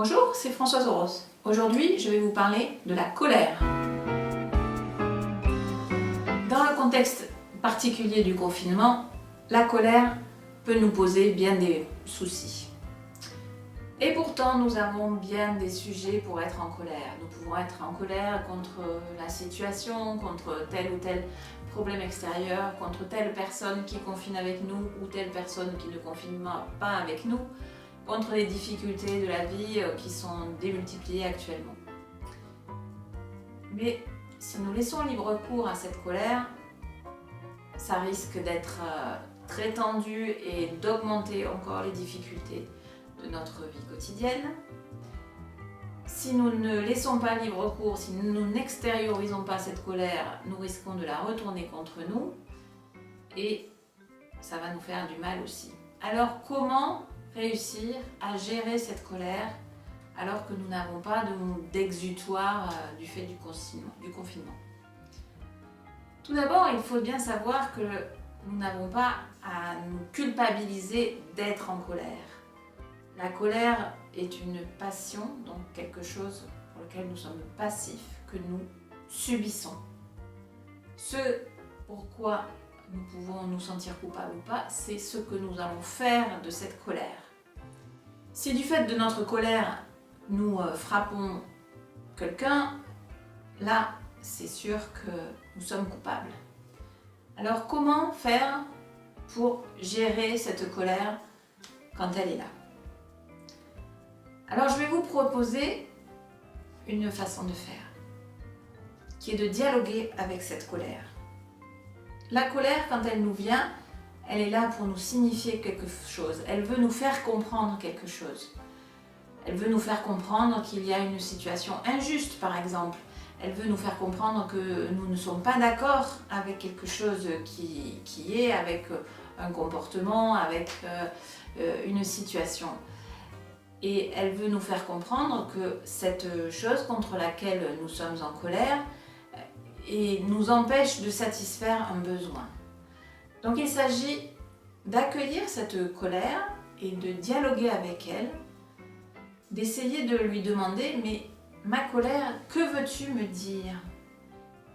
Bonjour, c'est Françoise Oros. Aujourd'hui, je vais vous parler de la colère. Dans le contexte particulier du confinement, la colère peut nous poser bien des soucis. Et pourtant, nous avons bien des sujets pour être en colère. Nous pouvons être en colère contre la situation, contre tel ou tel problème extérieur, contre telle personne qui confine avec nous ou telle personne qui ne confine pas avec nous, contre les difficultés de la vie qui sont démultipliées actuellement. Mais si nous laissons libre cours à cette colère, ça risque d'être très tendu et d'augmenter encore les difficultés de notre vie quotidienne. Si nous ne laissons pas libre cours, si nous n'extériorisons pas cette colère, nous risquons de la retourner contre nous et ça va nous faire du mal aussi. Alors comment réussir à gérer cette colère alors que nous n'avons pas d'exutoire du fait du confinement? Tout d'abord, il faut bien savoir que nous n'avons pas à nous culpabiliser d'être en colère. La colère est une passion, donc quelque chose pour lequel nous sommes passifs, que nous subissons. Ce pourquoi nous pouvons nous sentir coupables ou pas, c'est ce que nous allons faire de cette colère. Si du fait de notre colère, nous frappons quelqu'un, là, c'est sûr que nous sommes coupables. Alors comment faire pour gérer cette colère quand elle est là? Alors je vais vous proposer une façon de faire, qui est de dialoguer avec cette colère. La colère, quand elle nous vient, elle est là pour nous signifier quelque chose. Elle veut nous faire comprendre quelque chose. Elle veut nous faire comprendre qu'il y a une situation injuste, par exemple. Elle veut nous faire comprendre que nous ne sommes pas d'accord avec quelque chose qui est, avec un comportement, avec une situation. Et elle veut nous faire comprendre que cette chose contre laquelle nous sommes en colère nous empêche de satisfaire un besoin. Donc il s'agit d'accueillir cette colère et de dialoguer avec elle, d'essayer de lui demander « mais ma colère, que veux-tu me dire ?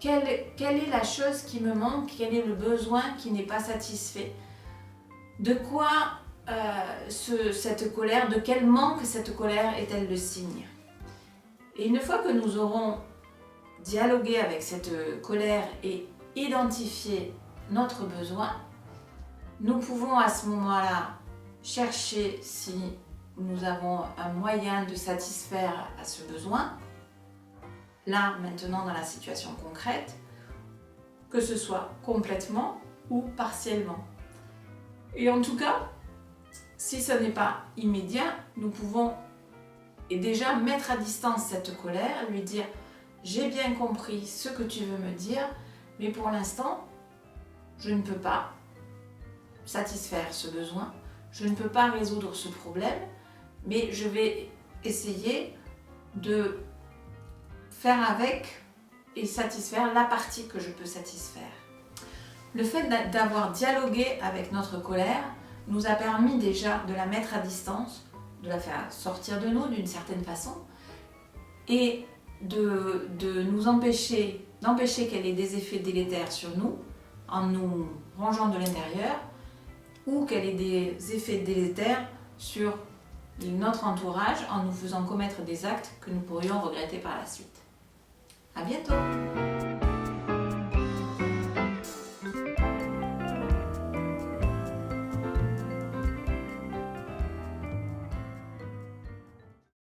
Quelle est la chose qui me manque ? Quel est le besoin qui n'est pas satisfait ? De quoi cette colère, de quel manque cette colère est-elle le signe ?» Et une fois que nous aurons dialogué avec cette colère et identifié notre besoin, nous pouvons à ce moment-là chercher si nous avons un moyen de satisfaire à ce besoin, là maintenant dans la situation concrète, que ce soit complètement ou partiellement. Et en tout cas, si ce n'est pas immédiat, nous pouvons déjà mettre à distance cette colère, lui dire « j'ai bien compris ce que tu veux me dire, mais pour l'instant, je ne peux pas satisfaire ce besoin, je ne peux pas résoudre ce problème, mais je vais essayer de faire avec et satisfaire la partie que je peux satisfaire. » Le fait d'avoir dialogué avec notre colère nous a permis déjà de la mettre à distance, de la faire sortir de nous d'une certaine façon et de nous d'empêcher qu'elle ait des effets délétères sur nous en nous rangeant de l'intérieur ou qu'elle ait des effets délétères sur notre entourage en nous faisant commettre des actes que nous pourrions regretter par la suite. À bientôt!